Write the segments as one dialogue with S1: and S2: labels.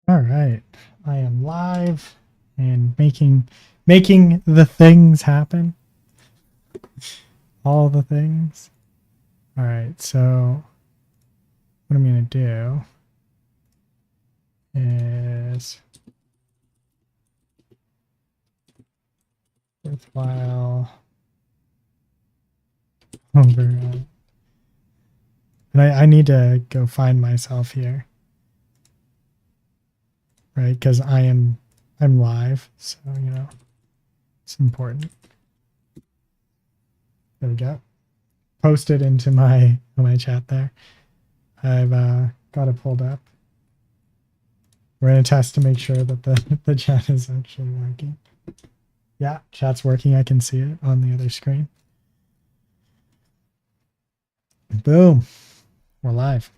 S1: All right, I am live and making the things happen. All the things. All right, so what I'm gonna do is worthwhile over, and I need to go find myself here, right? Because I'm live, so it's important. There we go. Posted into my chat there. I've got it pulled up. We're gonna test to make sure that the chat is actually working. Yeah, chat's working. I can see it on the other screen. Boom. We're live.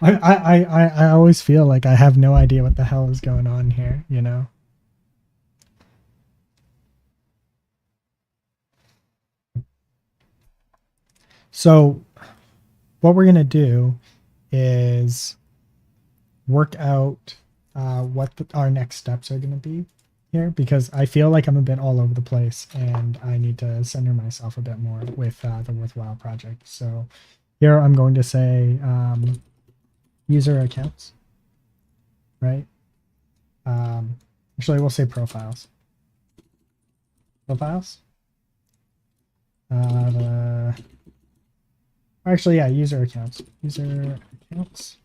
S1: I always feel like I have no idea what the hell is going on here, you know? So what we're gonna do is work out our next steps are gonna be here because I feel like I'm a bit all over the place and I need to center myself a bit more with the Worthwhile project. So here I'm going to say user accounts, right? Actually, we'll say profiles. Profiles. Actually, yeah, user accounts. User accounts.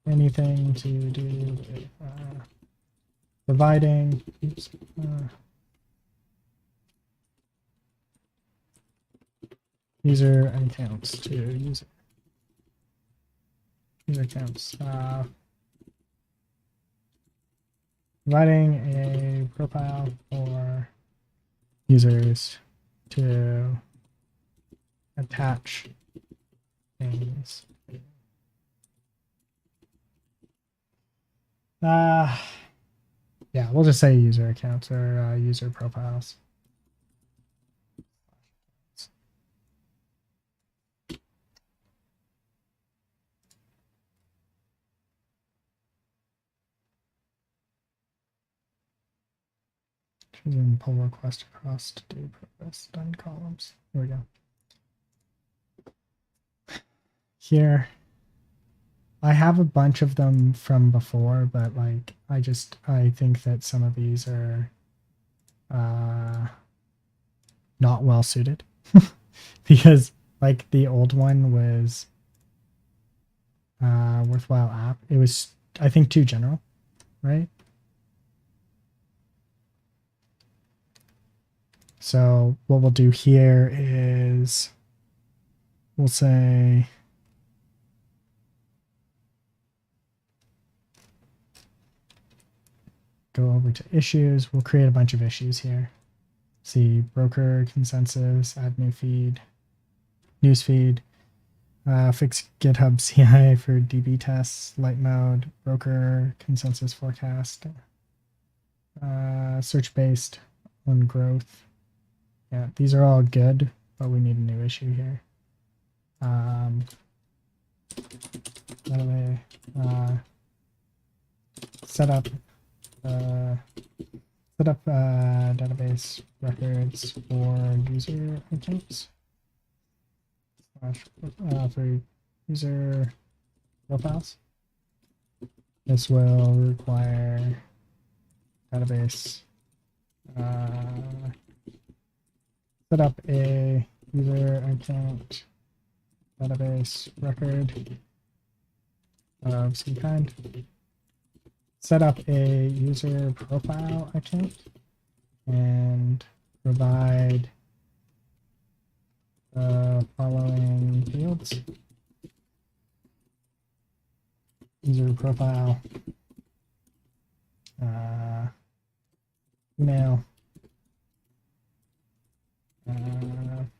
S1: Anything to do with providing. Oops, user accounts to user accounts. Providing a profile for users to attach things. Yeah, we'll just say user accounts or user profiles. Choosing pull request across to do progress done columns. Here we go. Here, I have a bunch of them from before, but like I think that some of these are not well suited because like the old one was worthwhile app. It was I think too general, right? So what we'll do here is we'll say go over to issues. We'll create a bunch of issues here. See broker consensus, add new feed, newsfeed, fix GitHub CI for DB tests, light mode, broker consensus forecast, search based on growth. Yeah, these are all good, but we need a new issue here. By the way, set up database records for user accounts for user profiles. This will require database set up a user account database record of some kind. Set up a user profile account and provide the following fields. User profile, email,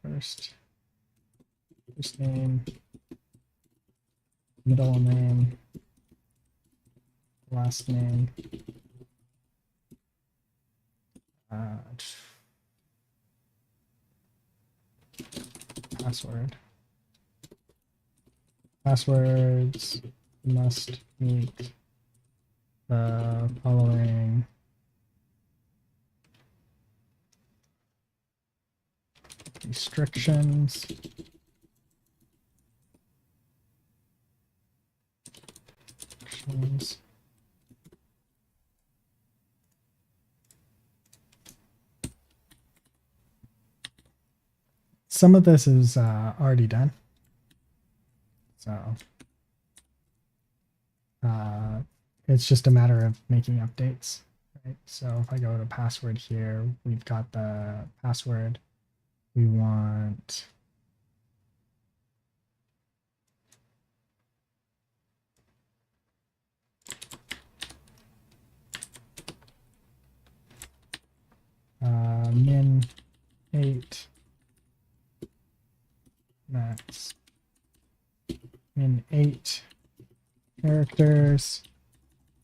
S1: first name, middle name, last name, password. Passwords must meet the following restrictions. Some of this is already done. So it's just a matter of making updates. Right? So if I go to password here, we've got the password. We want min 8, max min 8 characters,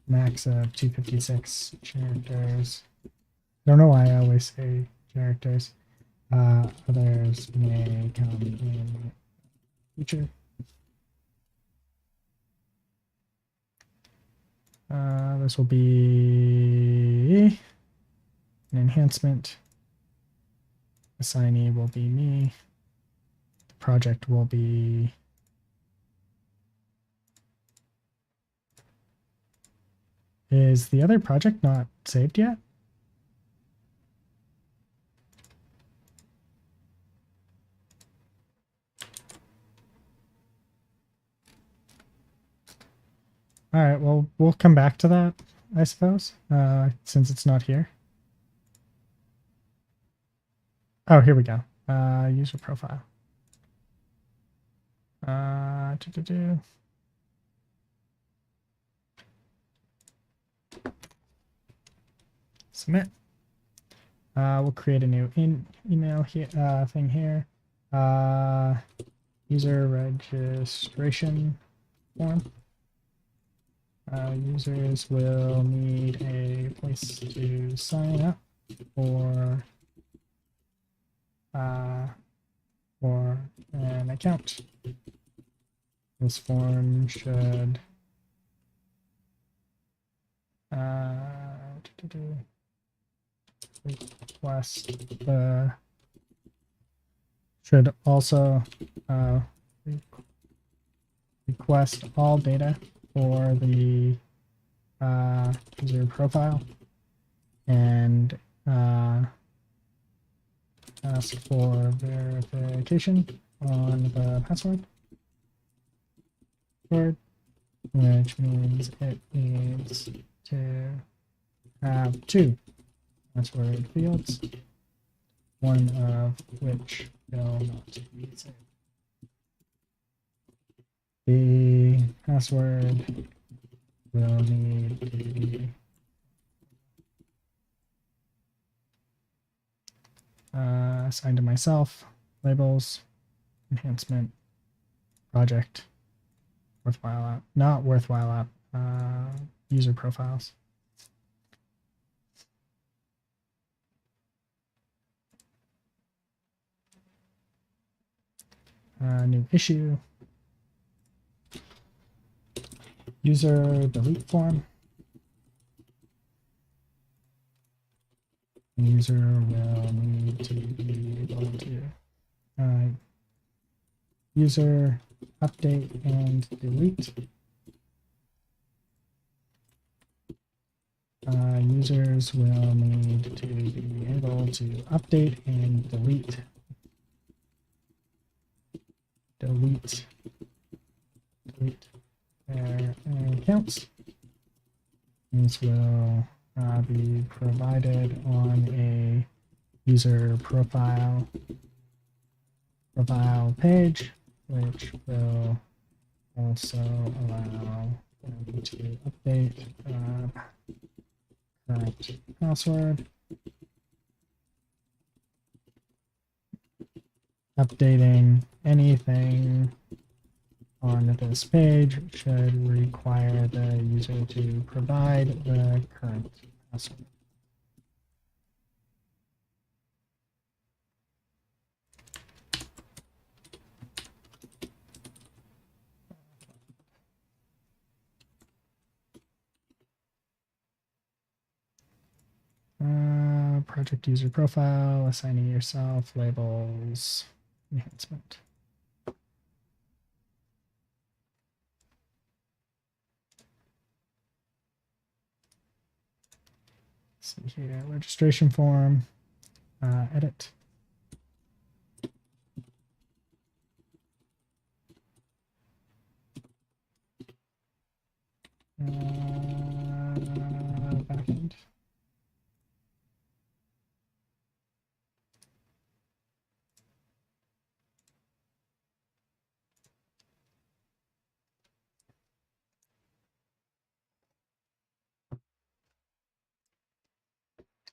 S1: max of 256 characters. Don't know why I always say characters. Others may come in future. This will be an enhancement. Assignee will be me. The project will be Is the other project not saved yet? All right, well, we'll come back to that, I suppose, since it's not here. Oh, here we go. User profile. Submit. We'll create a new email here, thing here. User registration form. Users will need a place to sign up for an account. This form should request the should also request all data for the user profile and ask for verification on the password, which means it needs to have 2 password fields, one of which will not be saved. The password will need to be assigned to myself, labels, enhancement, project, worthwhile app, not worthwhile app, user profiles. New issue, user delete form. User will need to be able to user update and delete. Users will need to be able to update and delete their accounts. These will be provided on a user profile page, which will also allow them to update current password. Updating anything on this page should require the user to provide the current password. project user profile, assignee yourself, labels, enhancement. Let's see here, registration form, edit. Backend.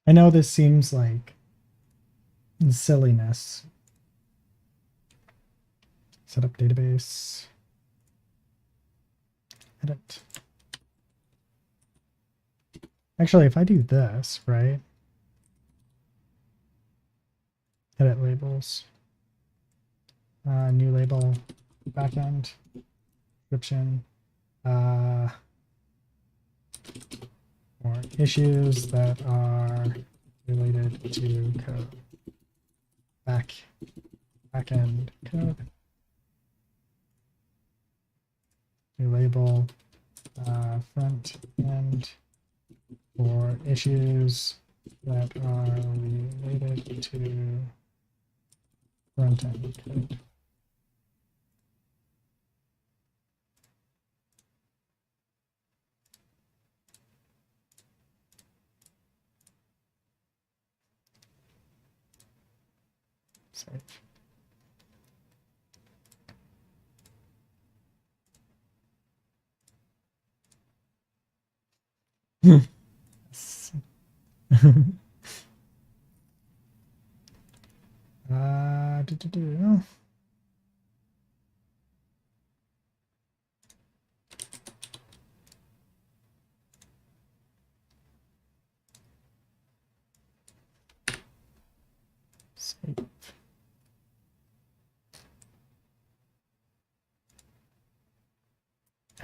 S1: I know this seems like silliness. Set up database. Edit. Actually, if I do this, right? Edit labels. New label, backend, description, or issues that are related to code. Backend code. New label, front end for issues that are related to front end code. Save. Save.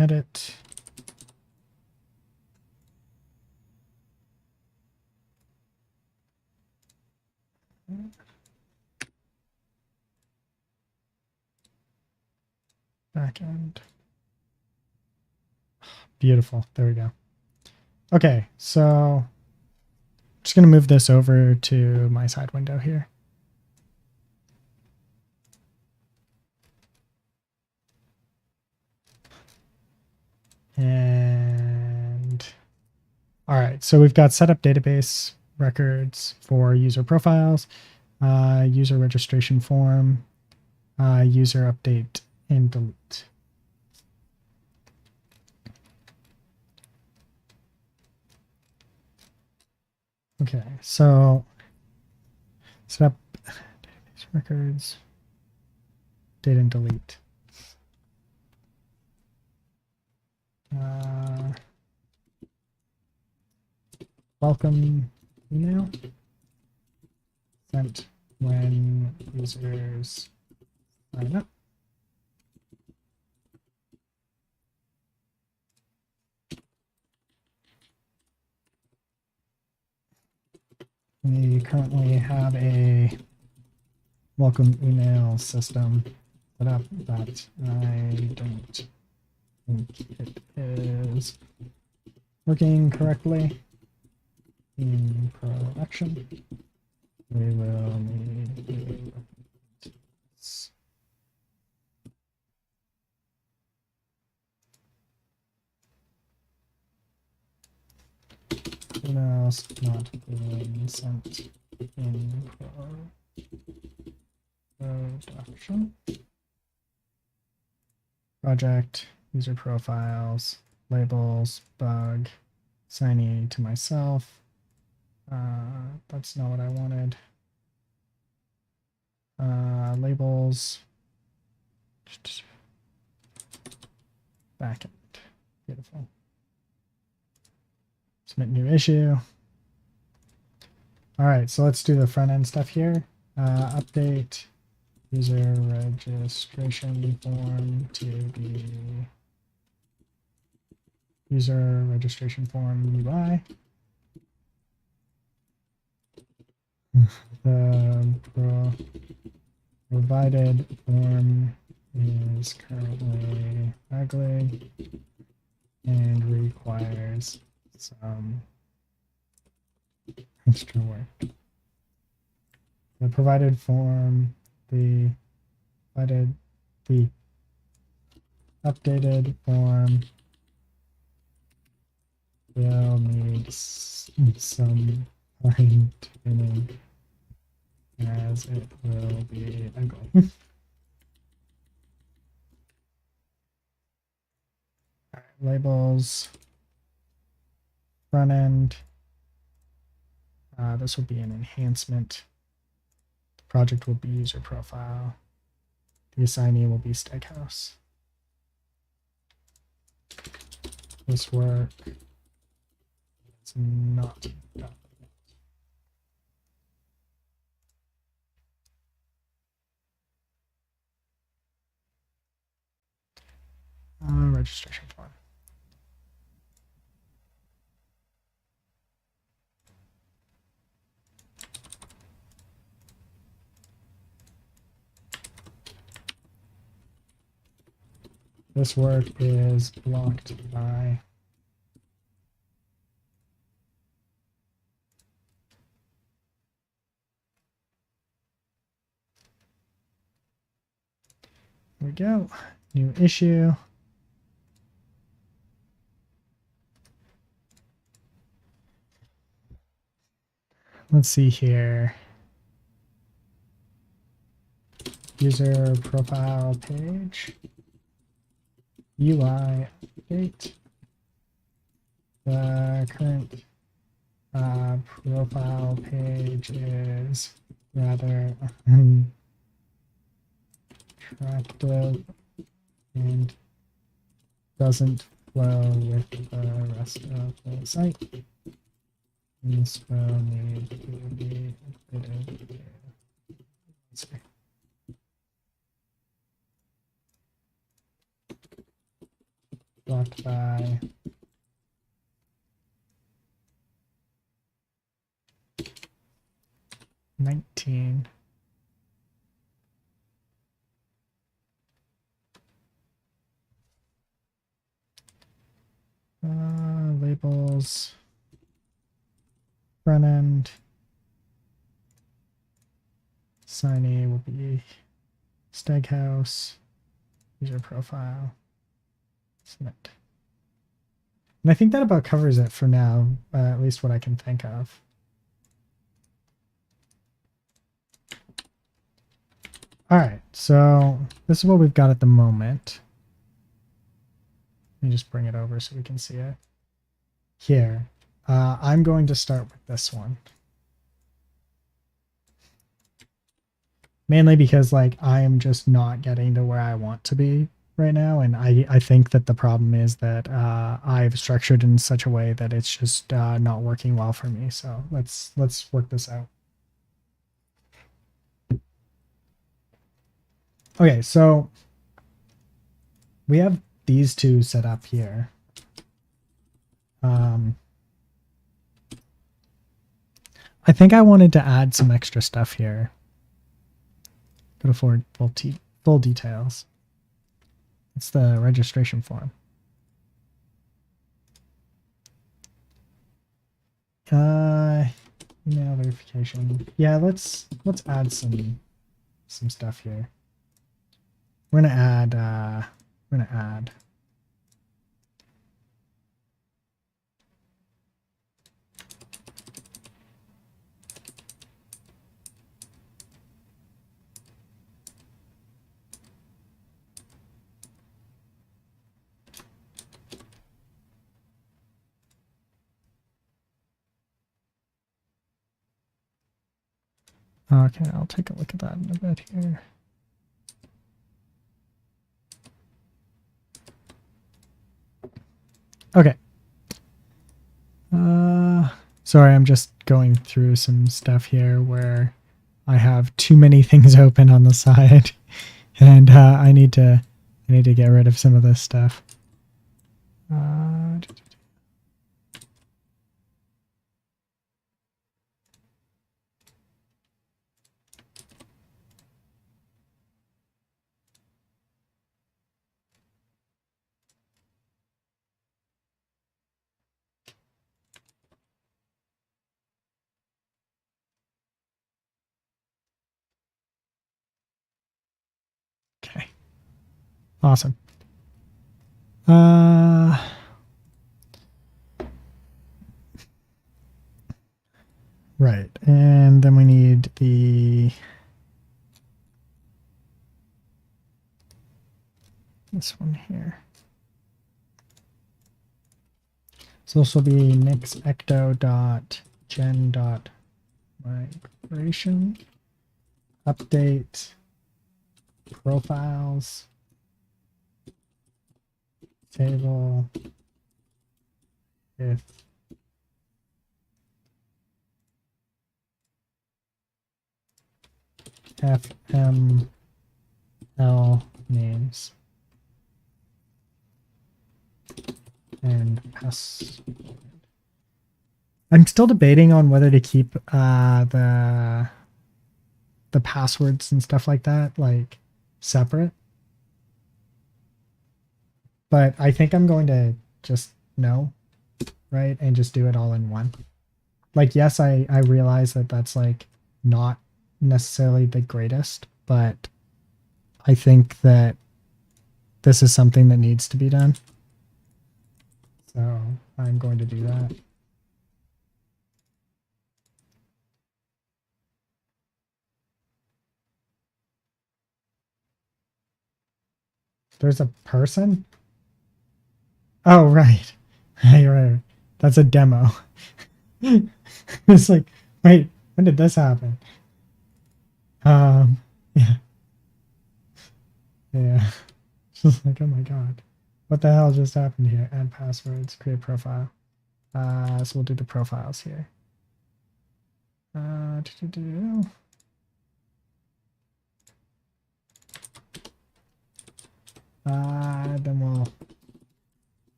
S1: Edit. Backend. Beautiful. There we go. Okay, so just going to move this over to my side window here. And all right, so we've got set up database records for user profiles, user registration form, user update and delete. Okay, so set up database records, date and delete. Welcome email sent when users sign up. We currently have a welcome email system set up that I don't think it is working correctly in production. We will need this. Emails not being sent in production. Project, user profiles, labels, bug, assignee to myself. That's not what I wanted. Labels. Backend. Beautiful. Submit new issue. All right, so let's do the front end stuff here. Update user registration form to be user registration form UI. The provided form is currently ugly and requires some extra work. The provided form, the updated form will need some fine tuning as it will be ugly. All right, labels, front end. This will be an enhancement. The project will be user profile. The assignee will be Steakhouse. This work is not done. Registration form. This work is blocked by there we go. New issue. Let's see here. User profile page. UI update. The current profile page is rather attractive and doesn't flow with the rest of the site. This will need to be updated. Let's see. Blocked by $19. Labels, front end, assignee will be Steakhouse, user profile, submit. And I think that about covers it for now, at least what I can think of. All right, so this is what we've got at the moment. Let me just bring it over so we can see it. Here, I'm going to start with this one. Mainly because like I am just not getting to where I want to be right now. And I think that the problem is that I've structured in such a way that it's just not working well for me. So let's work this out. Okay, so we have these two set up here. I think I wanted to add some extra stuff here. Go to full details. It's the registration form. Email verification. Yeah, let's add some stuff here. We're gonna add okay, I'll take a look at that in a bit here. Okay. Sorry, I'm just going through some stuff here where I have too many things open on the side, and I need to get rid of some of this stuff. Awesome. Right, and then we need this one here. So this will be nix ecto dot gen dot migration update profiles table if fml names and pass. I'm still debating on whether to keep the passwords and stuff like that like separate, but I think I'm going to just no, right, and just do it all in one. Like, yes, I realize that that's like not necessarily the greatest, but I think that this is something that needs to be done. So I'm going to do that. There's a person? Oh, right. Right. That's a demo. It's like, wait, when did this happen? Yeah. Yeah. Just like, oh my God. What the hell just happened here? Add passwords, create profile. So we'll do the profiles here. Then we're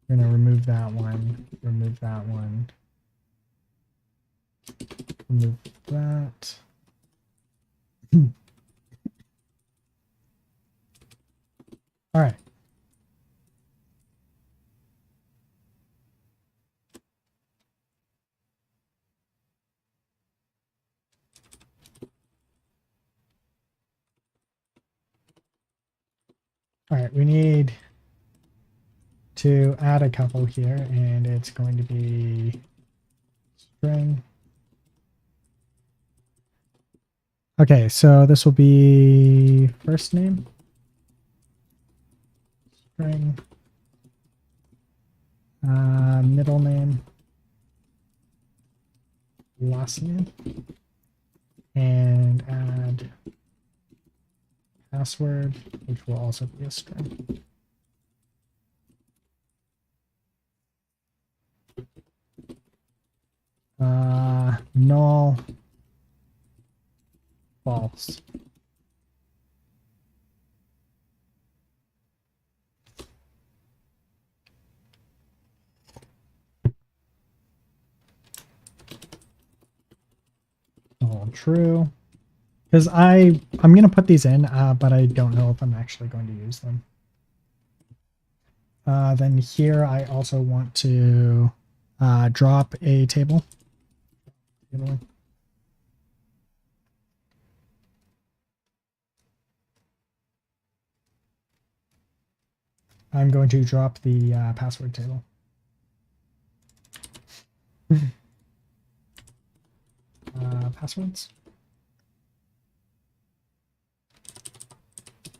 S1: gonna remove that one, remove that one, remove that. All right. All right, we need to add a couple here, and it's going to be string. Okay, so this will be first name, string, middle name, last name, and add password, which will also be a string. Null, false. All true. Because I'm going to put these in, but I don't know if I'm actually going to use them. Then here I also want to drop a table. I'm going to drop the password table. Passwords.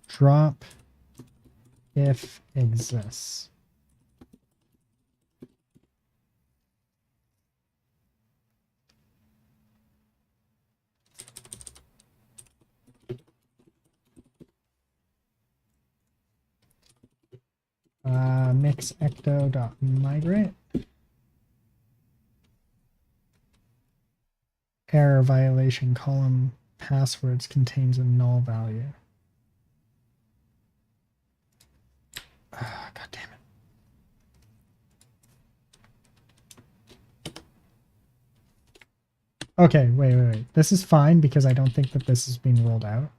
S1: Drop if exists. Mix ecto.migrate. Error violation column passwords contains a null value. God damn it. Okay, wait. This is fine because I don't think that this is being rolled out.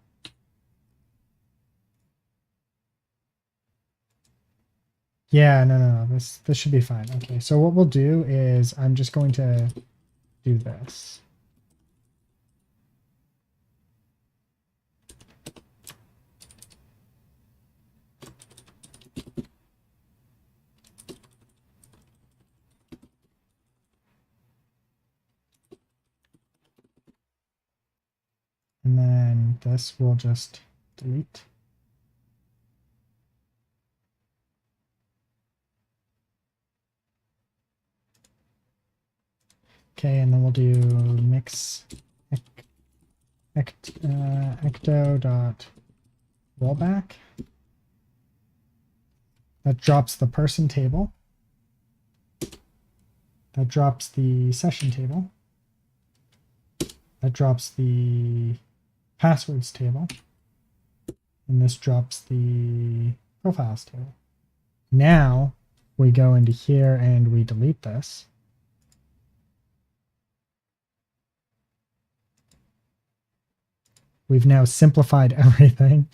S1: Yeah, no. This should be fine. Okay, so what we'll do is I'm just going to do this. this, we'll just delete. Okay, and then we'll do mix ecto.rollback. That drops the person table. That drops the session table. That drops the passwords table. And this drops the profiles table. Now we go into here and we delete this. We've now simplified everything,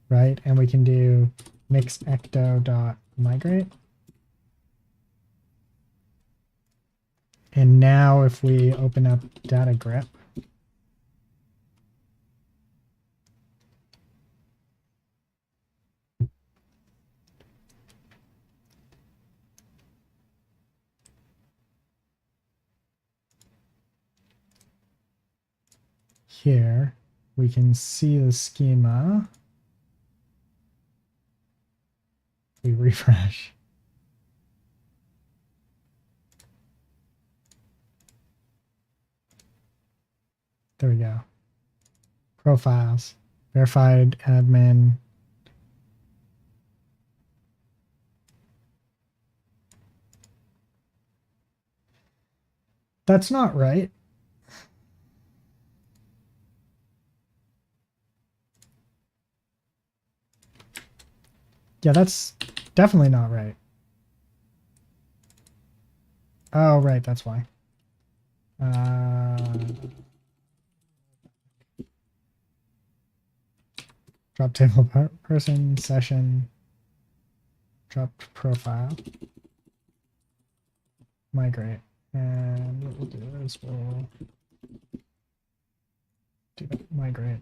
S1: right? And we can do mix ecto.migrate. And now if we open up data grep, here we can see the schema. We refresh. There we go. Profiles, verified admin. That's not right. Yeah, that's definitely not right. Oh, right, that's why. Drop table person, session, dropped profile, migrate. And what we'll do is we'll do that, migrate.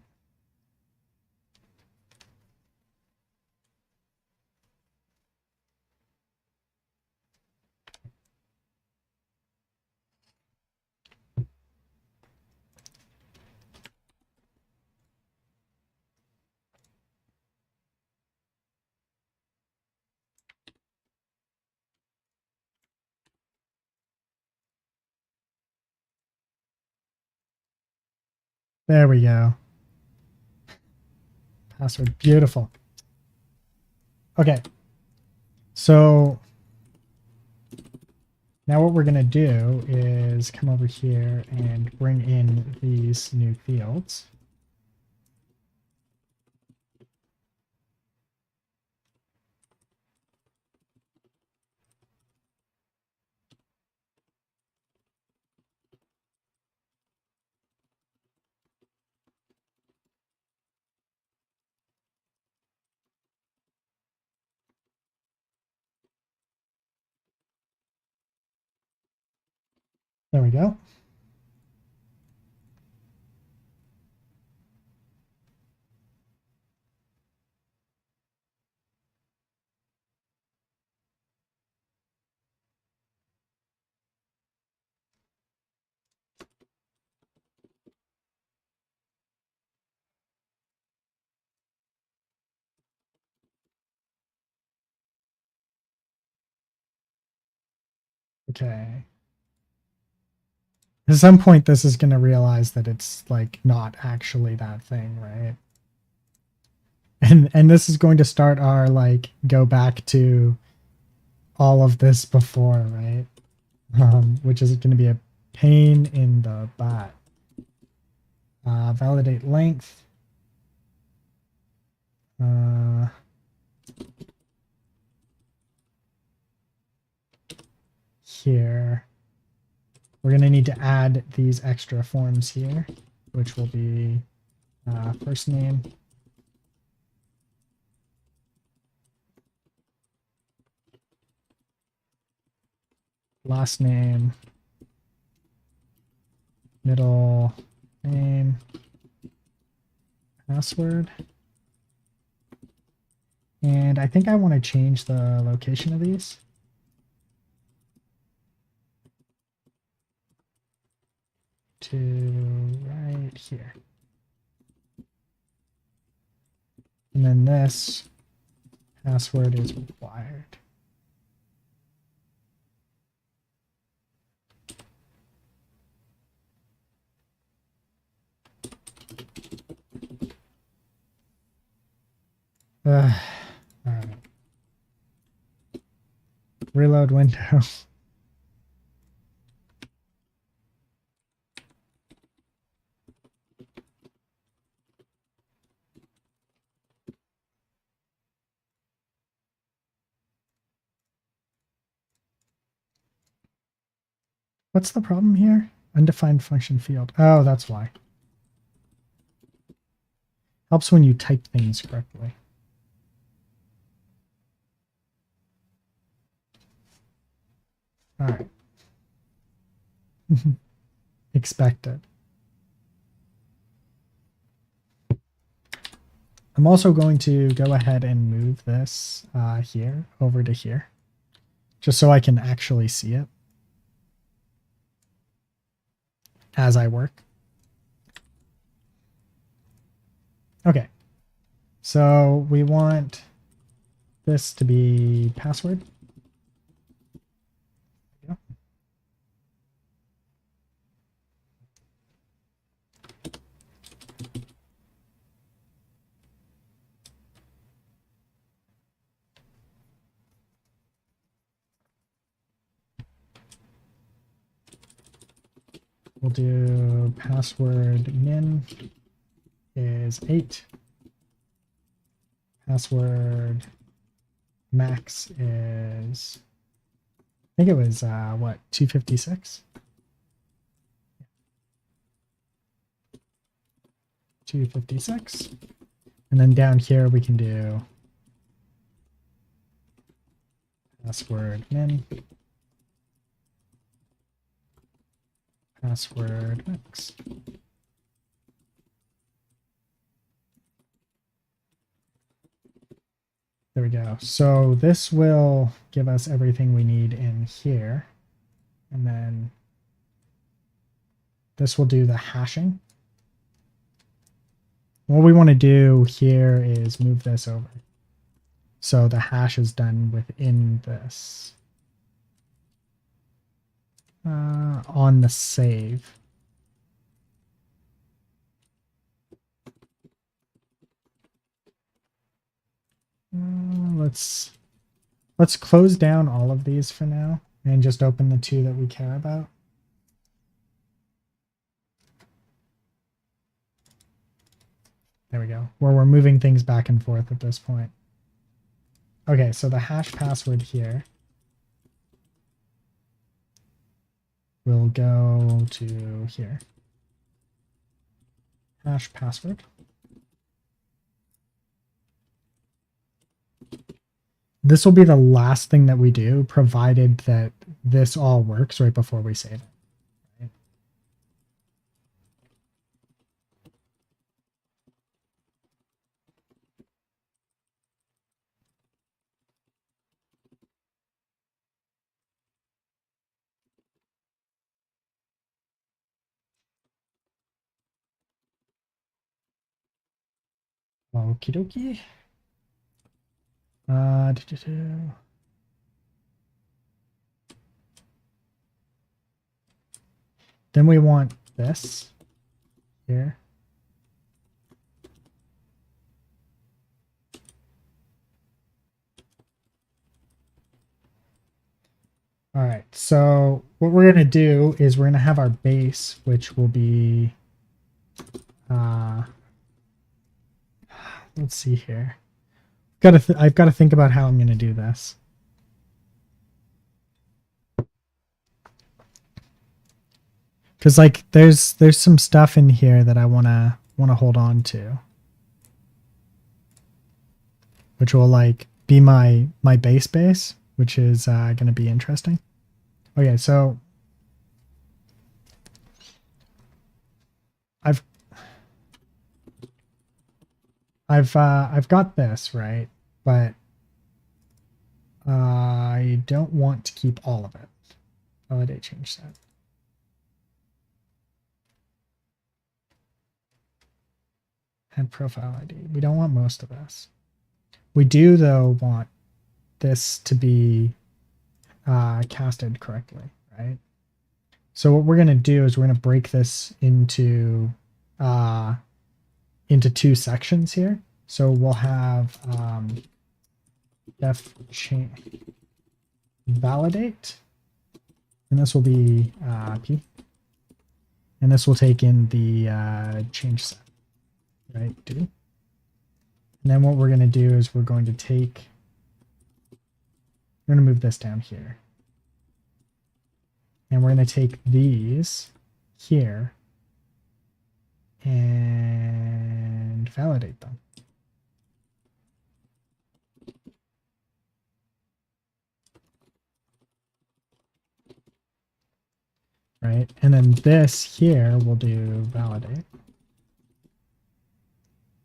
S1: There we go. Password, beautiful. Okay, so now what we're going to do is come over here and bring in these new fields. There we go. Okay. At some point, this is going to realize that it's like not actually that thing, right? And this is going to start our like go back to all of this before, right? Which is going to be a pain in the butt. Validate length. Here. We're going to need to add these extra forms here, which will be first name, last name, middle name, password. And I think I want to change the location of these. To right here. And then this password is required. All right. Reload window. What's the problem here? Undefined function field. Oh, that's why. Helps when you type things correctly. All right. Expected. I'm also going to go ahead and move this here over to here, just so I can actually see it as I work. Okay, so we want this to be password. Yeah. We'll do password min is 8. Password max is, I think it was, what, 256? 256. And then down here we can do password min, password max. There we go. So this will give us everything we need in here. And then this will do the hashing. What we want to do here is move this over. So the hash is done within this. On the save. Let's close down all of these for now and just open the two that we care about. There we go. Where we're moving things back and forth at this point. Okay, so the hash password here will go to here. Hash password. This will be the last thing that we do, provided that this all works right before we save it. Right? Okie dokie. Then we want this here. All right, so what we're going to do is we're going to have our base, which will be, let's see here. I've got to think about how I'm going to do this. Because like there's some stuff in here that I wanna hold on to, which will like be my base, which is gonna be interesting. Okay, so I've got this right, but I don't want to keep all of it. Validate change set. and profile ID. We don't want most of this. We do, though, want this to be casted correctly, right? So what we're going to do is we're going to break this into two sections here. So we'll have def change validate, and this will be p, and this will take in the change set, right? Do. And then what we're going to do is we're going to move this down here. And we're going to take these here and validate them. Right? And then this here we'll do validate.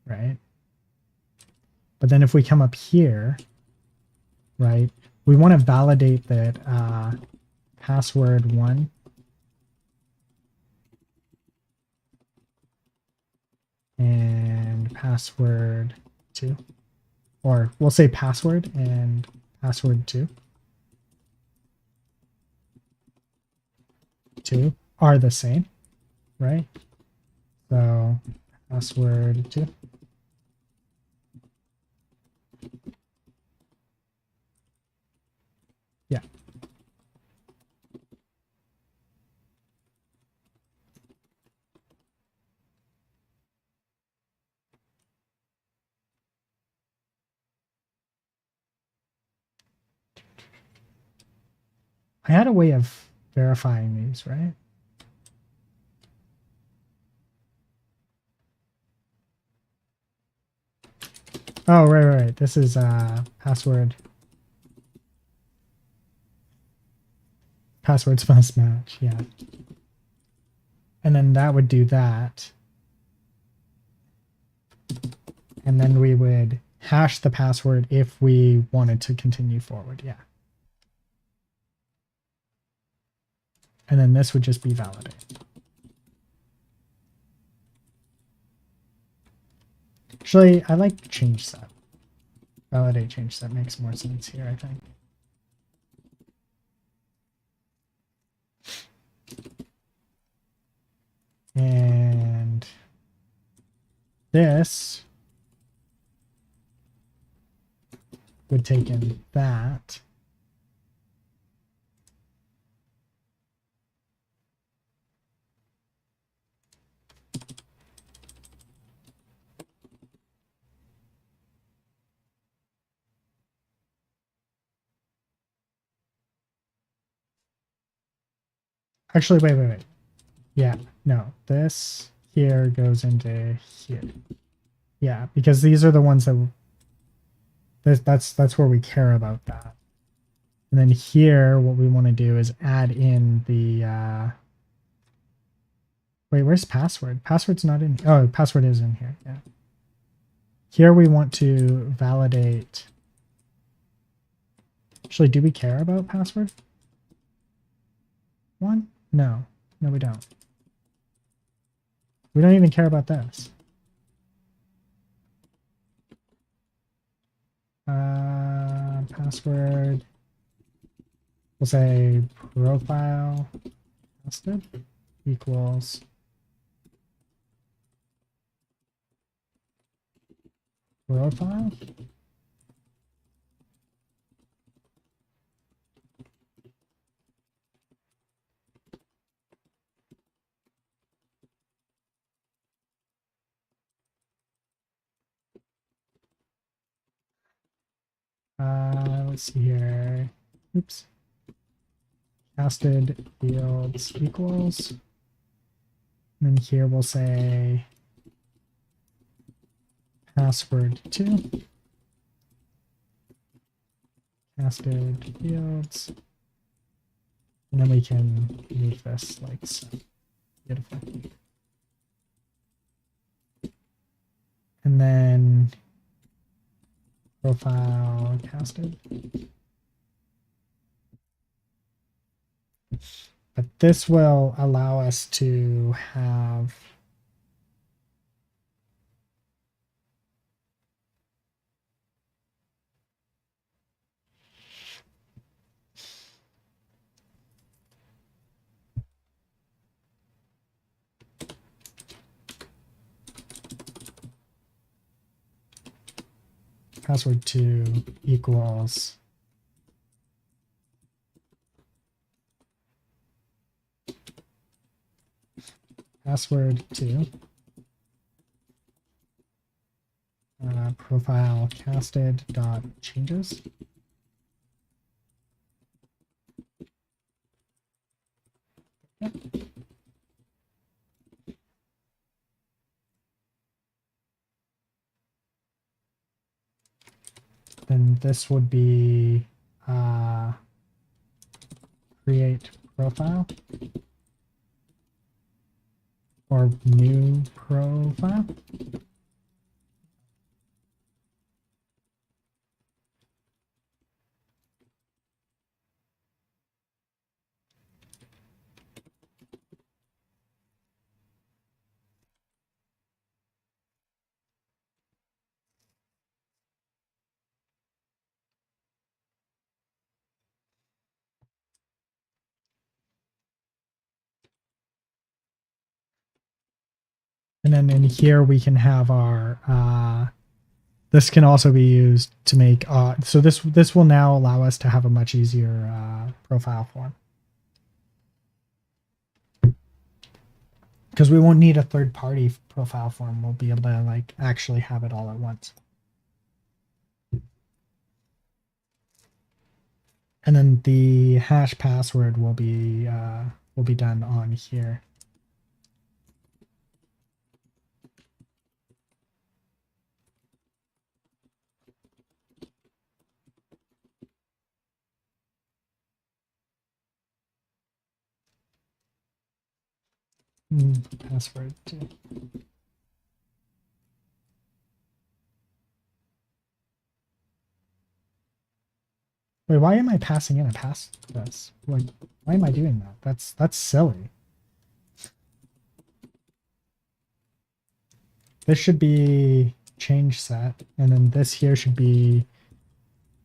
S1: Right? But then if we come up here, right, we want to validate that password 1 and password 2, or we'll say password and password 2 are the same, right? So password 2. Yeah. I had a way of verifying these, right? Oh, right. This is passwords must match, yeah. And then that would do that. And then we would hash the password if we wanted to continue forward, yeah. And then this would just be validate. Actually, I like change set. Validate change set makes more sense here, I think. And this would take in that. Actually, wait. Yeah, no, this here goes into here. Yeah, because these are the ones that that's where we care about that. And then here, what we want to do is add in the wait, where's password? Password's not in. Oh, password is in here. Yeah. Here we want to validate. Actually, do we care about password 1? No, we don't. We don't even care about this. Password. We'll say profile casted equals profile. Let's see here. Oops. Casted fields equals. And then here we'll say password 2. Casted fields. And then we can move this like so. Beautiful. And then profile casted. But this will allow us to have password2 equals password2 profile casted dot changes. Yep. Then this would be create profile or new profile. And then in here we can have our this can also be used to make so this will now allow us to have a much easier profile form, because we won't need a third party profile form. We'll be able to like actually have it all at once. And then the hash password will be done on here. Password too. Wait, why am I passing in a pass this? Like, why am I doing that? That's silly. This should be change set, and then this here should be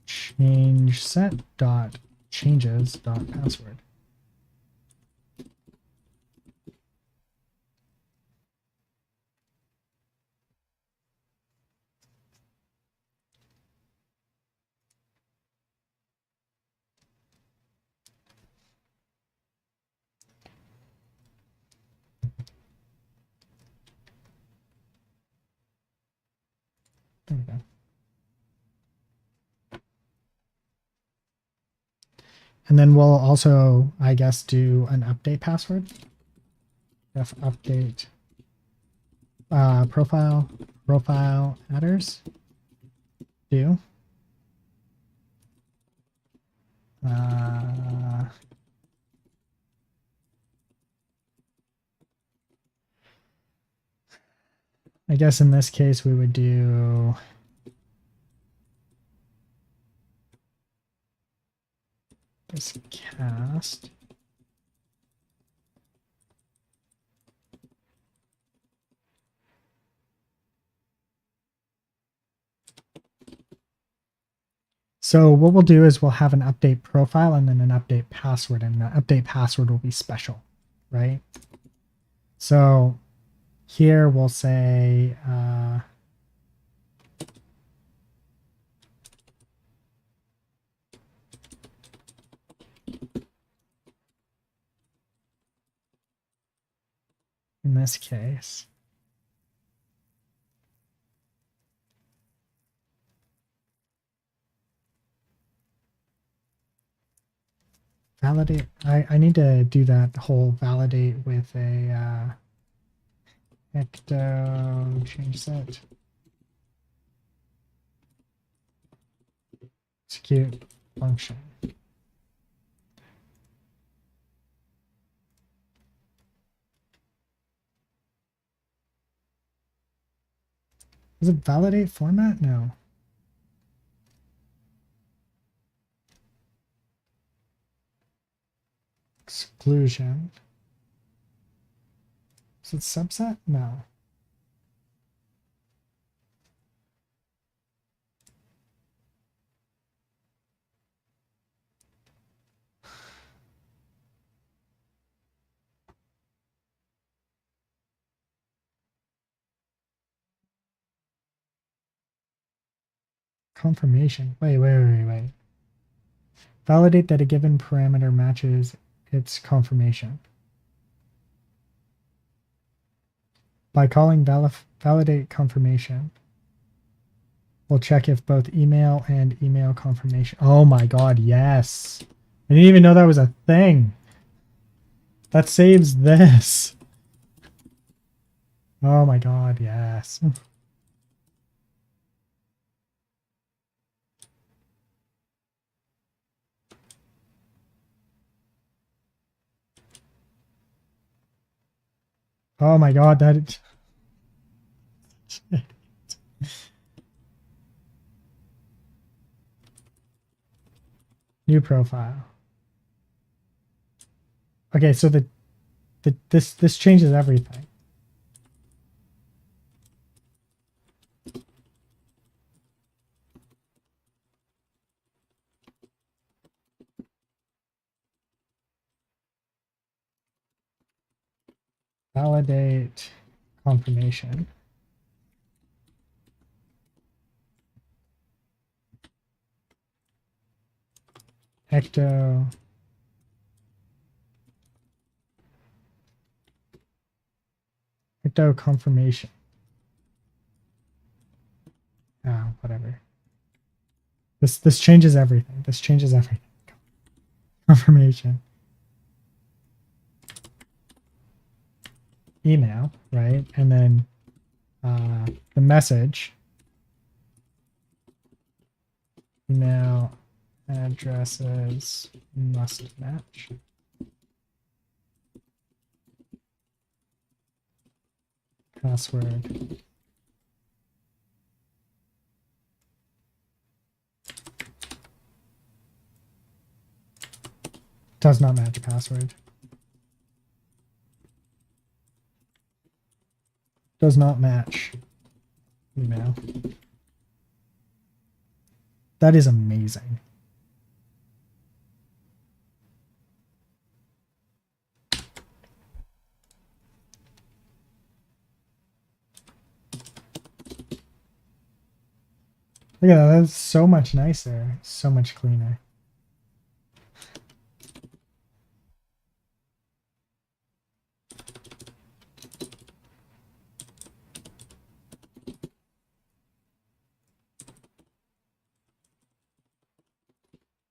S1: change set dot changes dot password. There we go. And then we'll also, I guess, do an update password. If update profile headers do. I guess in this case we would do this cast. So what we'll do is we'll have an update profile and then an update password, and the update password will be special, right? So here we'll say in this case, validate. I need to do that whole validate with a ecto change set. Execute function. Is it validate format? No. Exclusion. Is it subset? No. confirmation. Wait. Validate that a given parameter matches its confirmation. By calling validate confirmation, we'll check if both email and email confirmation. Oh my god, yes. I didn't even know that was a thing. That saves this. Oh my god, yes. Oh my god, that... New profile. Okay, so this changes everything. Validate confirmation. Ecto confirmation. Oh, whatever. This changes everything. This changes everything. Confirmation. Email, right? And then the message. Email addresses must match. Password. Does not match password. Does not match email. That is amazing. Look at that. That's so much nicer. So much cleaner.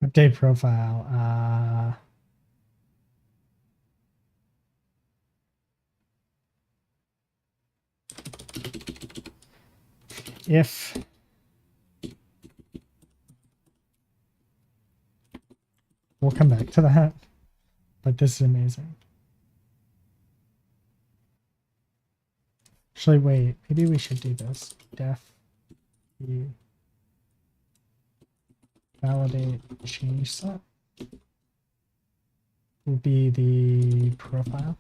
S1: Update profile. If we'll come back to that, but this is amazing. Actually, wait, maybe we should do this. Def validate change set will be the profile.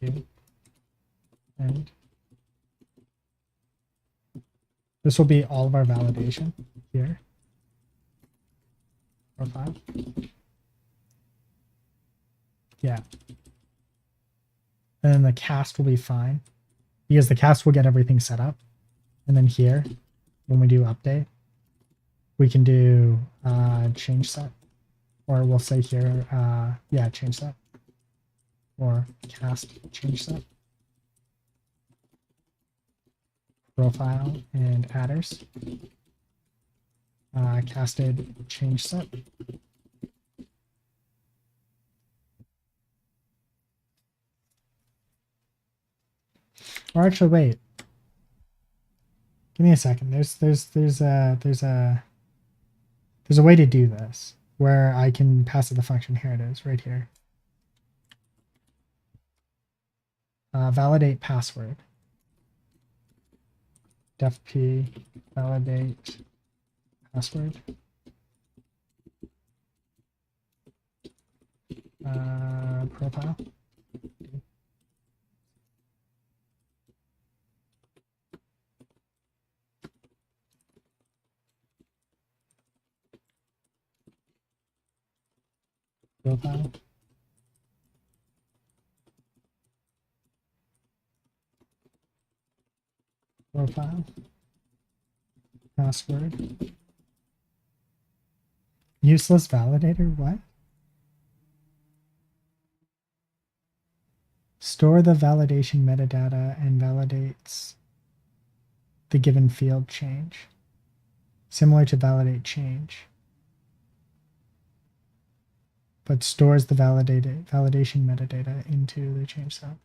S1: Okay. And this will be all of our validation here. Profile. Yeah. And then the cast will be fine because the cast will get everything set up. And then here, when we do update, we can do change set, or we'll say here, yeah, change set, or cast change set, profile and adders, casted change set. Or actually, wait. Give me a second. There's a way to do this where I can pass it the function. Here it is, right here. Validate password. Def p validate password. Profile. Profile. profile, password, useless validator, what? Store the validation metadata and validates the given field change. Similar to validate change, but stores the validation metadata into the change set.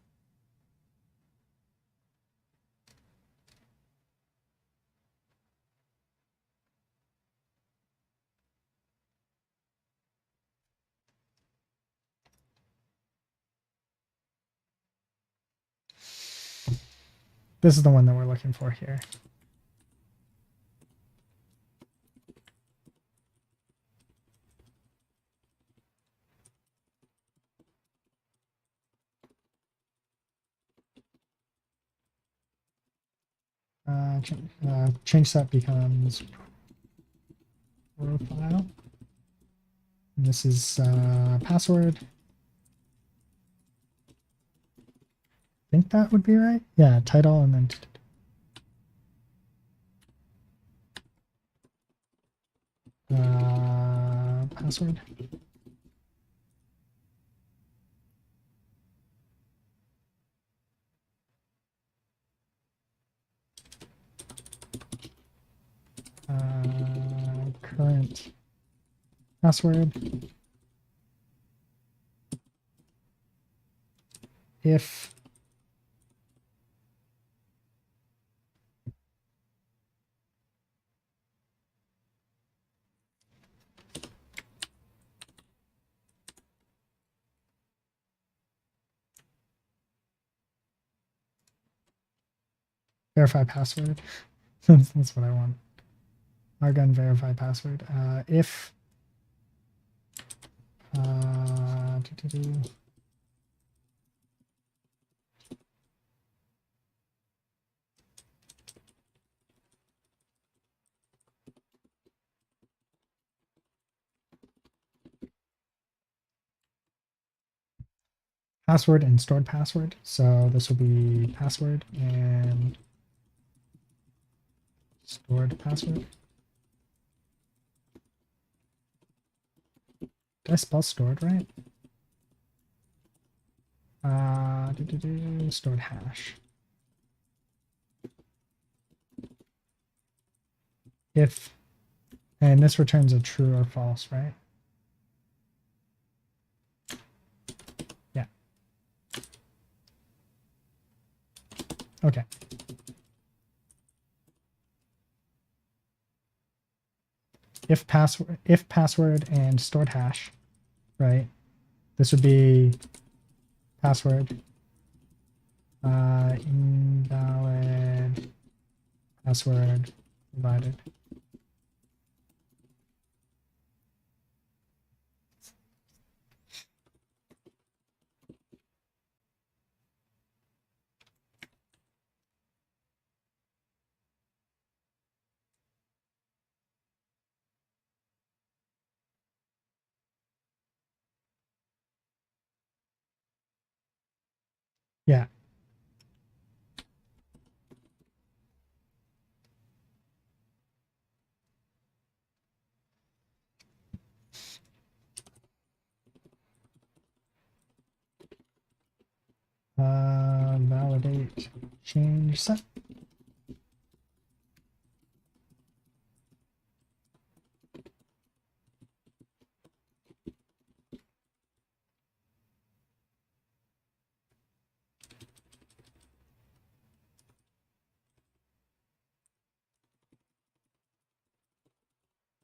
S1: This is the one that we're looking for here. Change set becomes profile. And this is password. I think that would be right. Yeah, title and then password. Current password. If verify password. That's what I want. Argon verify password. If password and stored password. So this will be password and stored password. Did I spell stored right? Stored hash. If, and this returns a true or false, right? Yeah. Okay. If password and stored hash, right? This would be password invalid password provided. Yeah. Validate change set.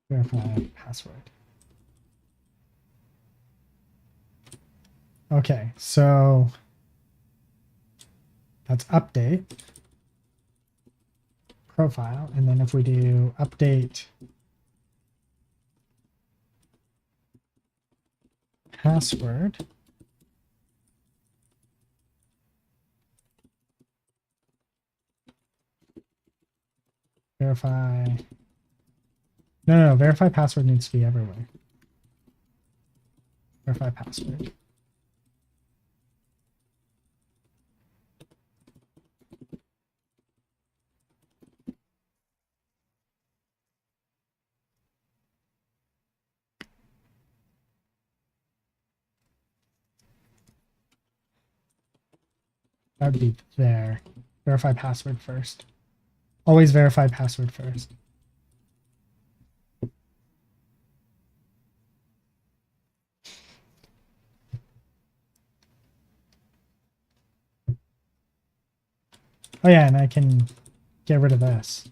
S1: Verify password. Okay, so that's update profile, and then if we do update password, verify. No, verify password needs to be everywhere. Verify password. That would be there. Verify password first. Always verify password first. Oh yeah, and I can get rid of this.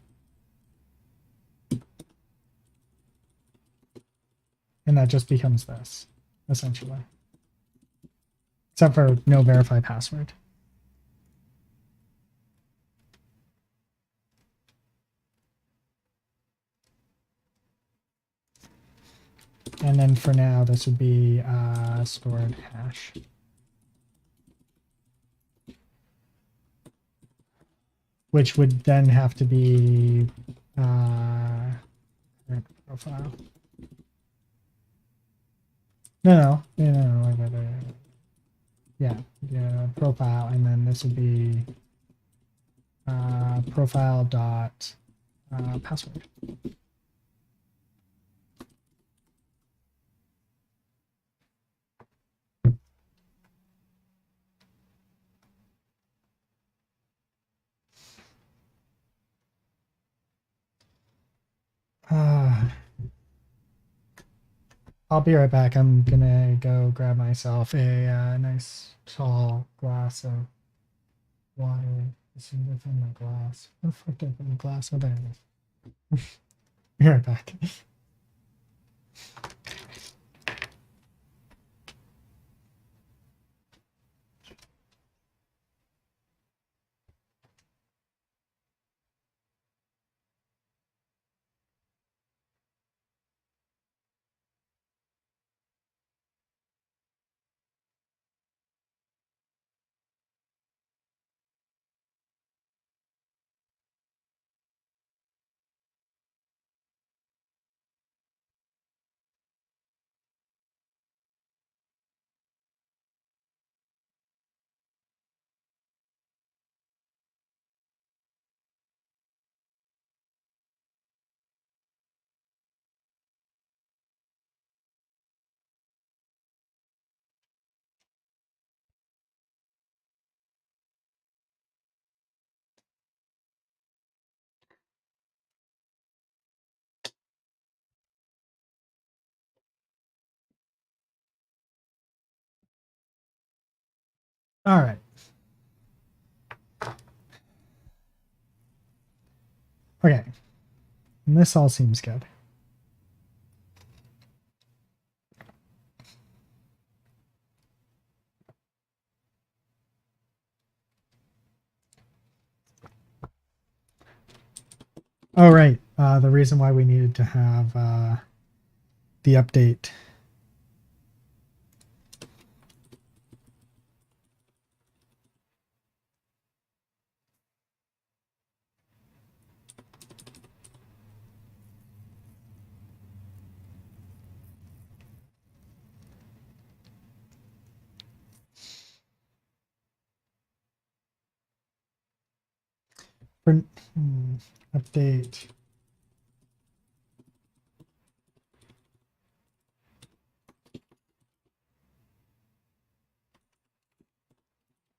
S1: And that just becomes this, essentially. Except for no verify password. And then for now, this would be stored hash. Which would then have to be profile. No, yeah, profile, and then this would be profile dot password. I'll be right back. I'm gonna go grab myself a nice tall glass of water. It's within my glass. Where the fuck did I put my glass? Oh, there it is. Be right back. All right. Okay. And this all seems good. Oh, right. The reason why we needed to have the update. Update.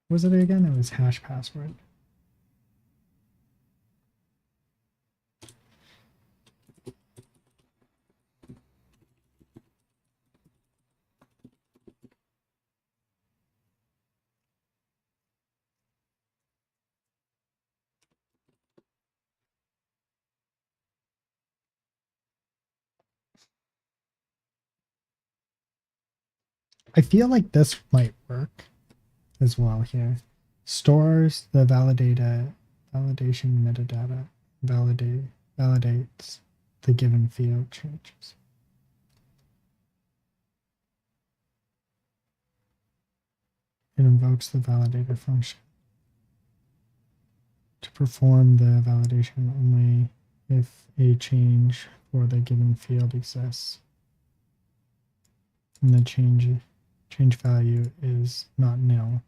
S1: What was it again? It was hash password. I feel like this might work as well here. Stores the validation metadata, validates the given field changes. It invokes the validator function to perform the validation only if a change for the given field exists and the change value is not nil.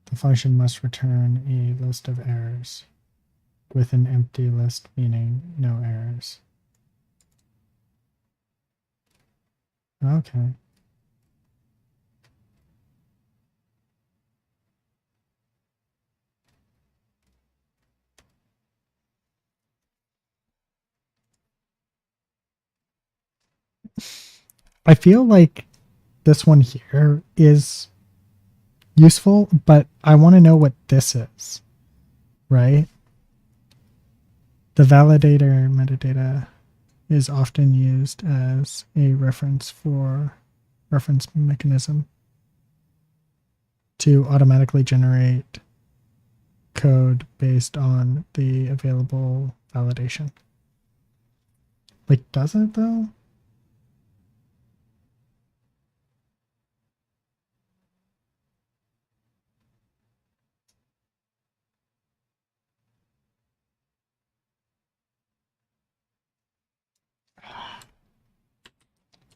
S1: The function must return a list of errors with an empty list, meaning no errors. Okay. I feel like this one here is useful, but I want to know what this is, right? The validator metadata is often used as a reference mechanism to automatically generate code based on the available validation. Like, does it though?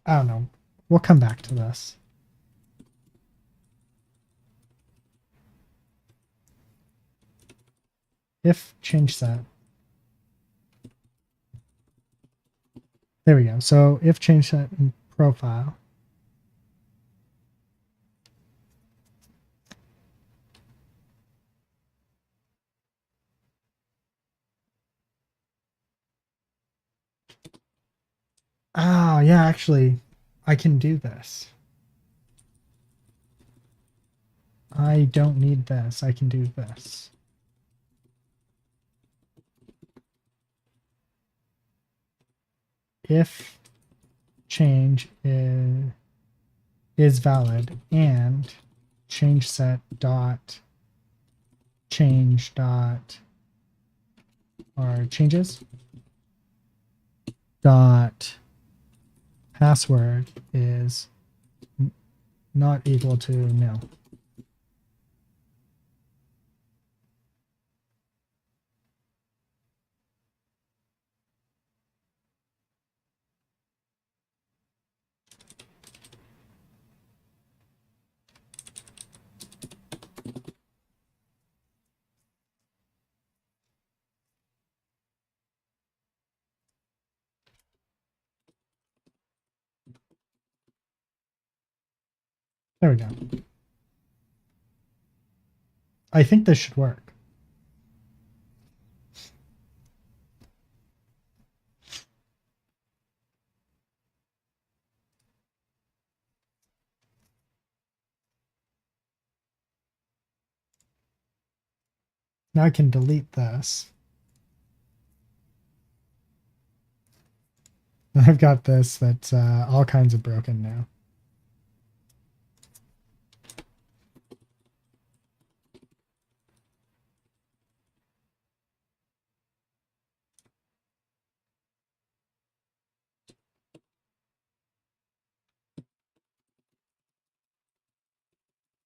S1: I don't know. We'll come back to this. If change set. There we go. So if change set in profile. Oh, yeah, actually, I can do this. I don't need this. I can do this. If change is valid and change set dot change dot or changes dot password is not equal to nil. There we go. I think this should work. Now I can delete this. I've got this that's all kinds of broken now.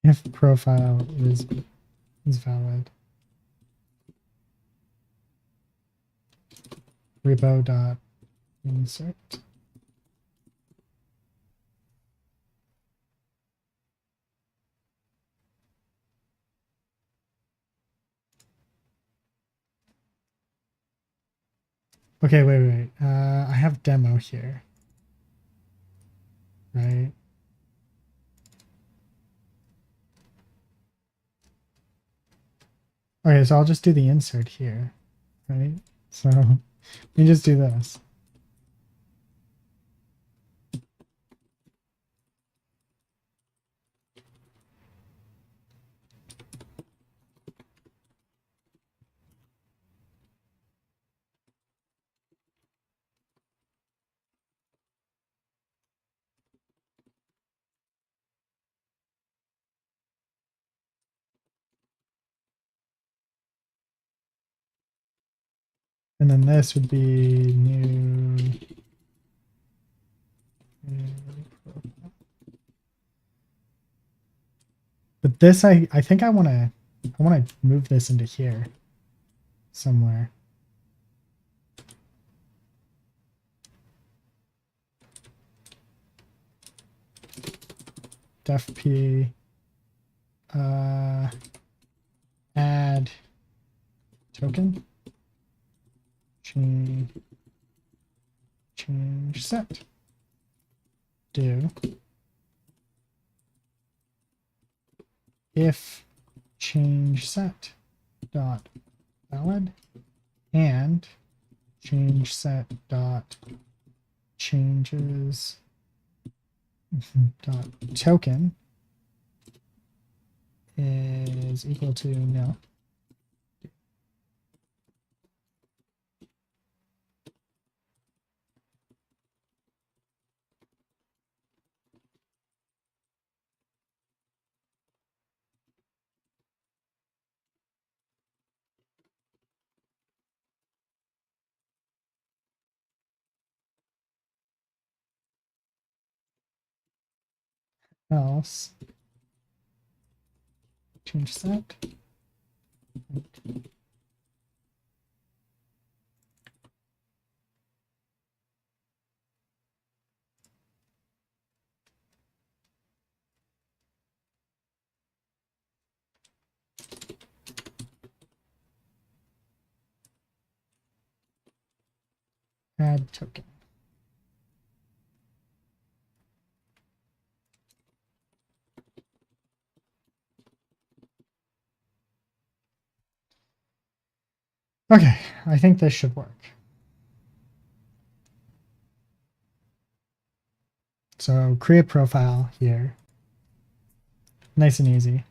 S1: If profile is valid. Repo dot insert. Okay, wait. I have demo here. Right? Okay, so I'll just do the insert here. Right? So we just do this. And then this would be new. But this, I think I want to move this into here somewhere. Def p add token change set do if change set dot valid and change set dot changes dot token is equal to nil. Else, change that. Add token. Okay, I think this should work. So create profile here. Nice and easy.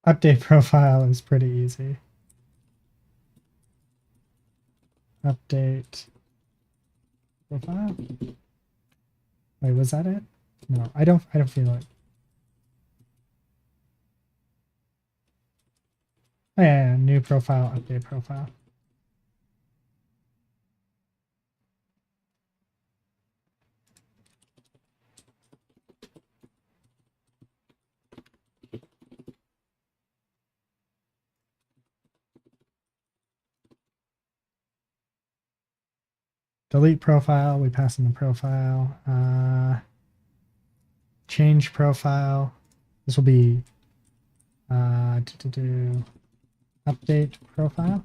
S1: Update profile is pretty easy. Update profile. Wait, was that it? No, I don't feel it. Oh, yeah, new profile, update profile. Delete profile, we pass in the profile. Change profile. This will be update profile.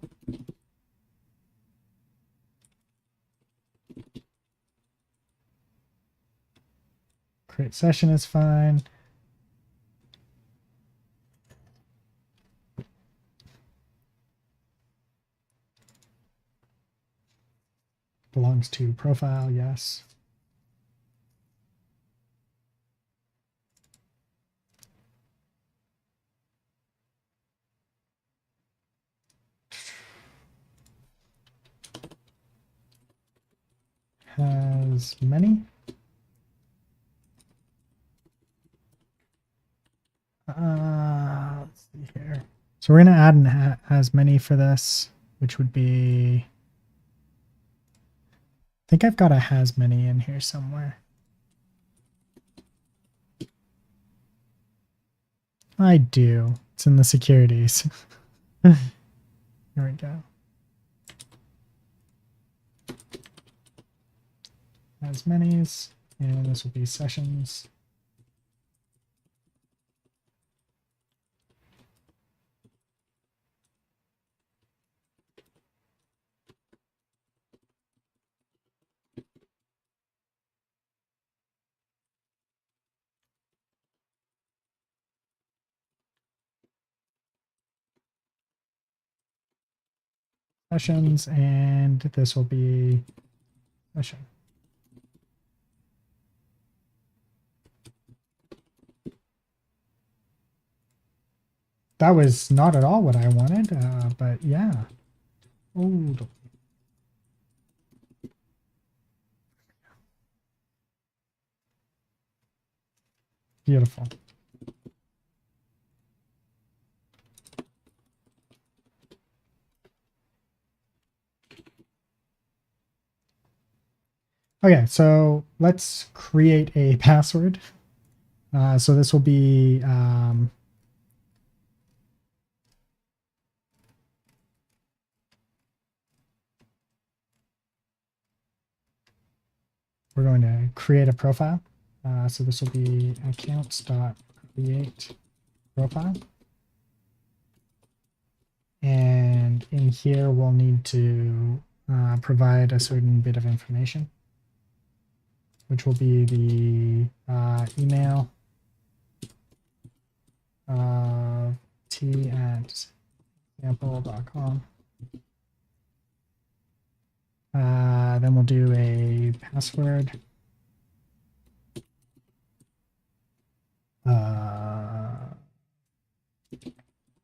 S1: Create session is fine. Belongs to profile, yes. Has many. Let's see here. So we're going to add an has many for this, which would be, I think I've got a has many in here somewhere. I do. It's in the securities. Here we go. Has many's, and this will be sessions. Sessions, and this will be session. That was not at all what I wanted, but yeah. Oh, beautiful. Okay, so let's create a password. So this will be we're going to create a profile. So this will be accounts.create profile. And in here, we'll need to provide a certain bit of information, which will be the email, pt@example.com. Then we'll do a password.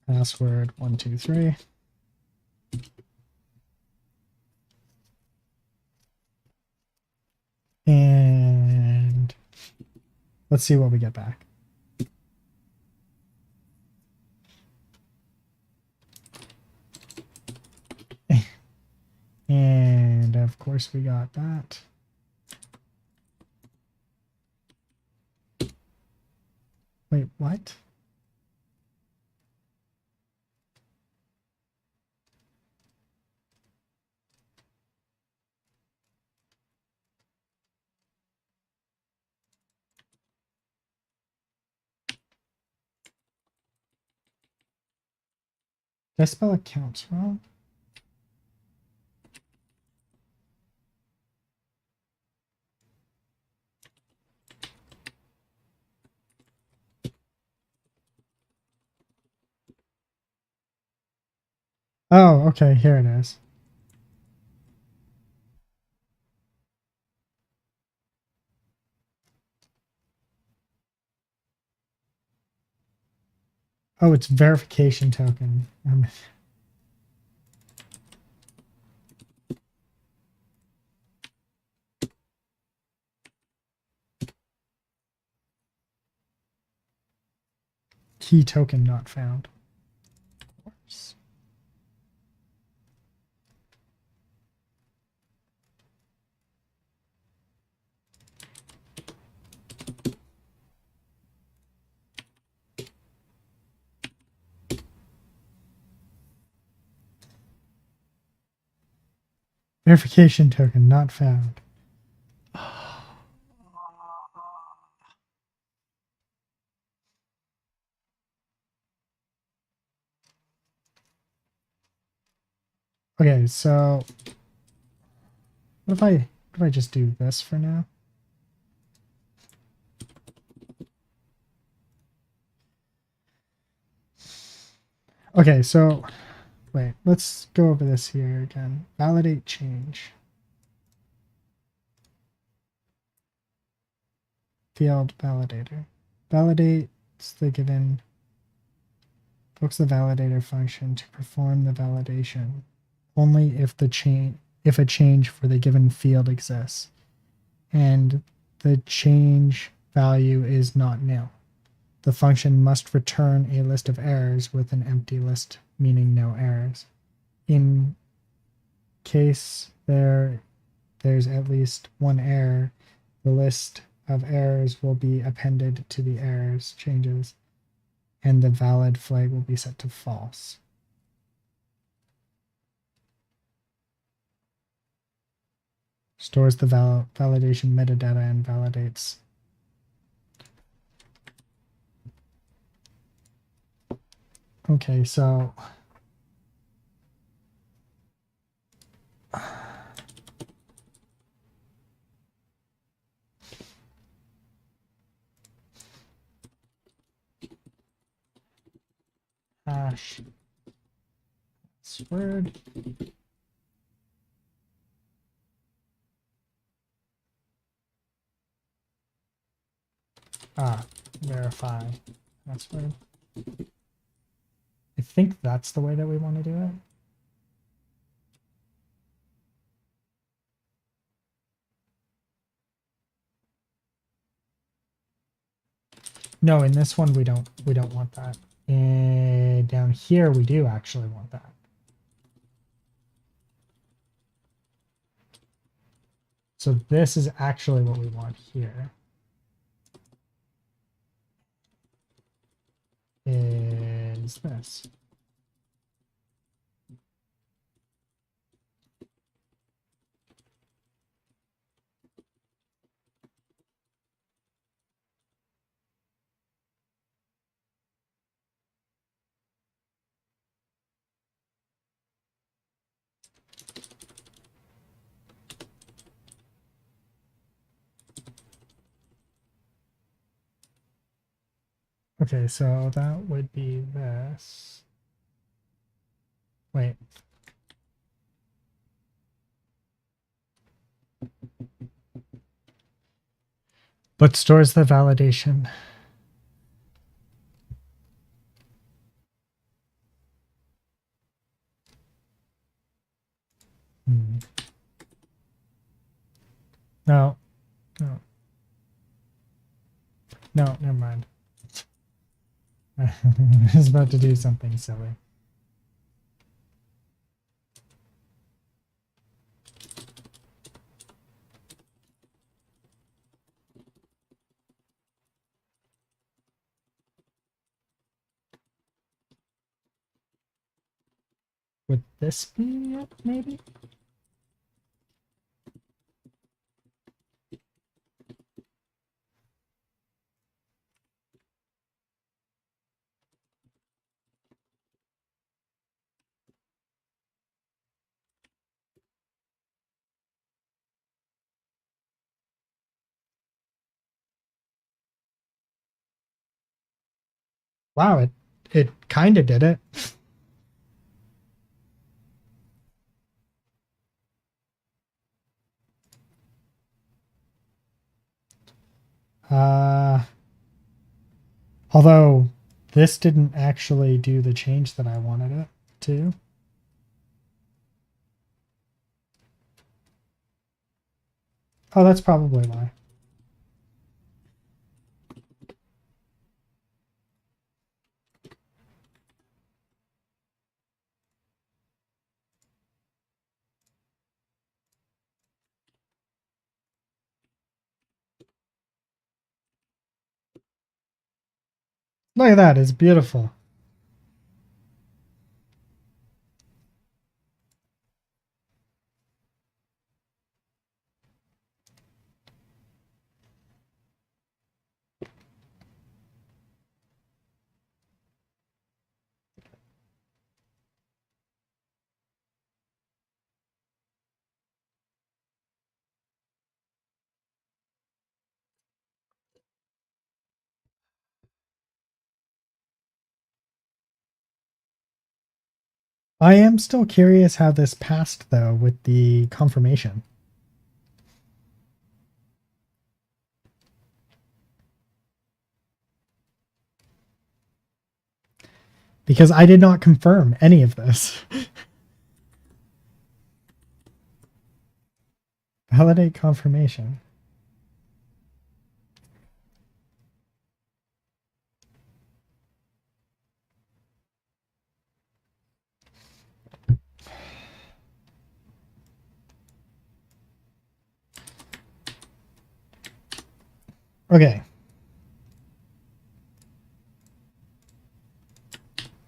S1: Password 123. And let's see what we get back. And of course we got that. Wait, what? Did I spell accounts wrong? Oh, okay, here it is. Oh, it's verification token. Key token not found. Of course. Verification token not found. Okay, so what if I just do this for now? Okay, so wait, let's go over this here again. Validate change. Field validator. Validates the given, invokes the validator function to perform the validation only if if a change for the given field exists and the change value is not nil. The function must return a list of errors with an empty list, meaning no errors. In case there's at least one error, the list of errors will be appended to the errors changes, and the valid flag will be set to false. Stores the validation metadata and validates. Okay, so hash password. Verify password. I think that's the way that we want to do it. No, in this one we don't want that. And down here we do actually want that. So this is actually what we want here. Is this. Okay, so that would be this. Wait. But stores the validation. No. No. No, never mind. I was about to do something silly. Would this be it, maybe? Wow, it kind of did it. Although this didn't actually do the change that I wanted it to. Oh, that's probably why. Look at that, it's beautiful. I am still curious how this passed, though, with the confirmation. Because I did not confirm any of this. Validate confirmation. Okay.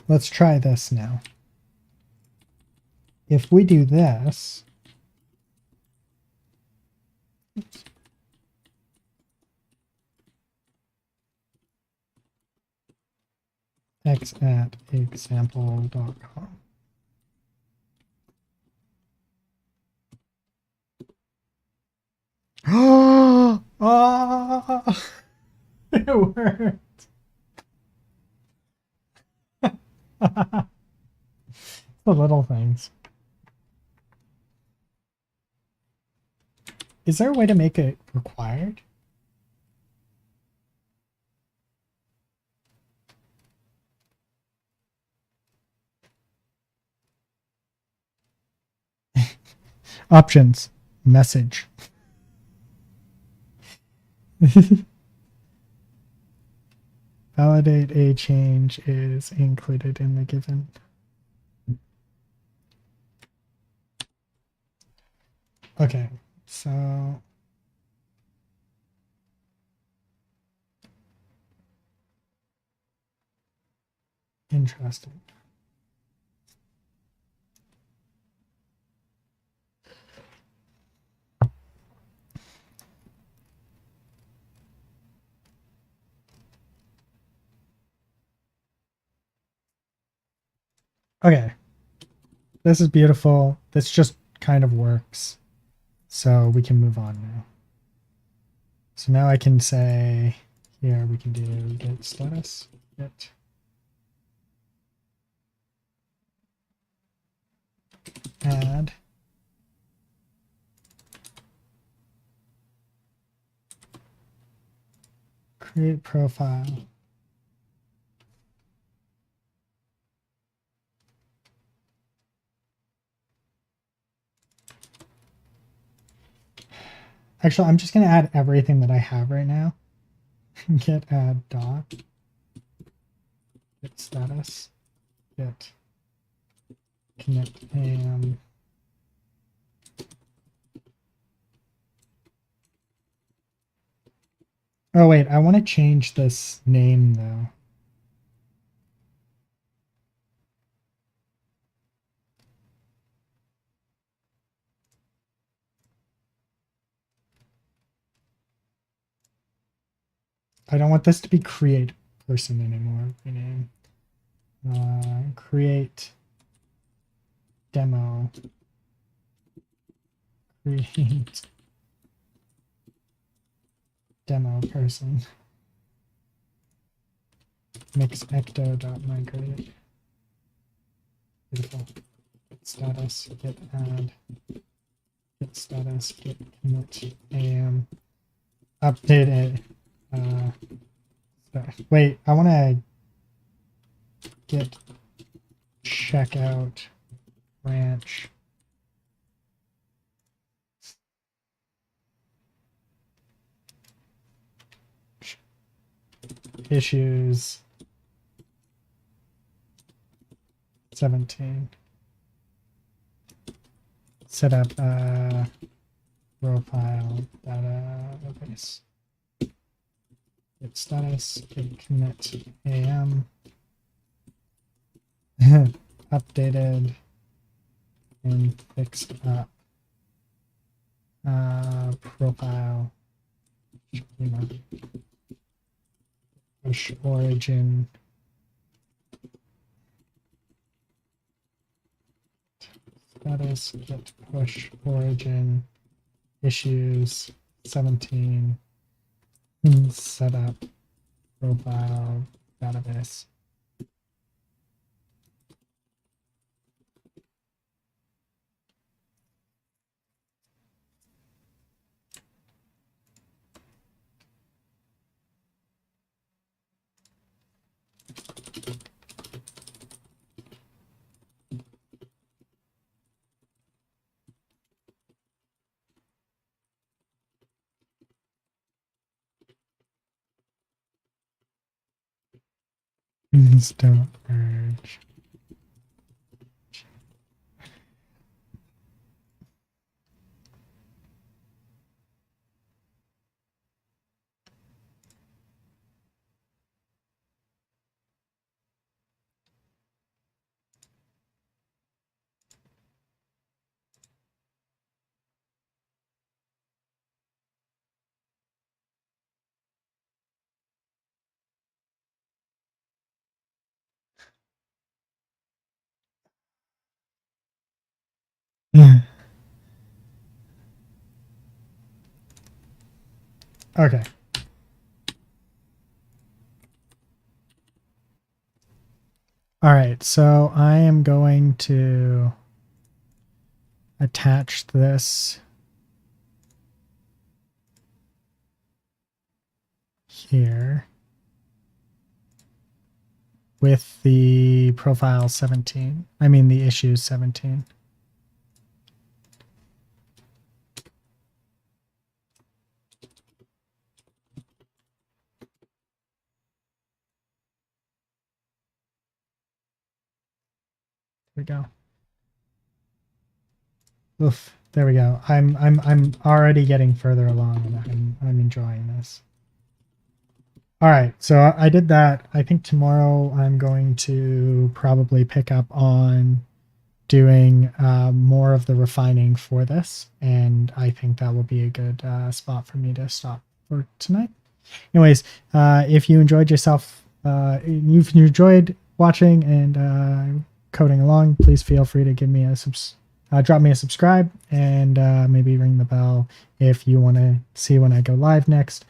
S1: Let's try this now. If we do this, x at example.com. Oh, it worked. The little things. Is there a way to make it required? Options. Message. Validate a change is included in the given. Okay, so interesting. Okay, this is beautiful. This just kind of works. So we can move on now. So now I can say, here we can do git status git add create profile. Actually, I'm just going to add everything that I have right now. Git add doc, git status, git commit am. Oh wait, I want to change this name though. I don't want this to be create person anymore. Rename. Create demo. Create demo person. Mix ecto.migrate. Beautiful. Git status, git add, git status, git commit am. Update it. Wait, I want to git checkout branch. Issues 17. Set up profile database. Git status, git commit am. Updated and fixed up profile. Push origin. Status git push origin issues 17. Set up profile database. Don't urge. Okay. All right, so I am going to attach this here with the profile 17. I mean the issues 17. There we go. Oof, there we go. I'm already getting further along and I'm enjoying this. All right, so I did that. I think tomorrow I'm going to probably pick up on doing more of the refining for this, and I think that will be a good spot for me to stop for tonight. Anyways, if you enjoyed yourself, you've enjoyed watching and coding along, please feel free to give me a drop me a subscribe and maybe ring the bell if you want to see when I go live next.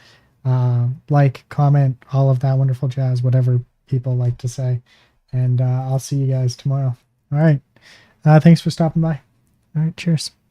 S1: Like, comment, all of that wonderful jazz, whatever people like to say. And I'll see you guys tomorrow. All right. Thanks for stopping by. All right. Cheers.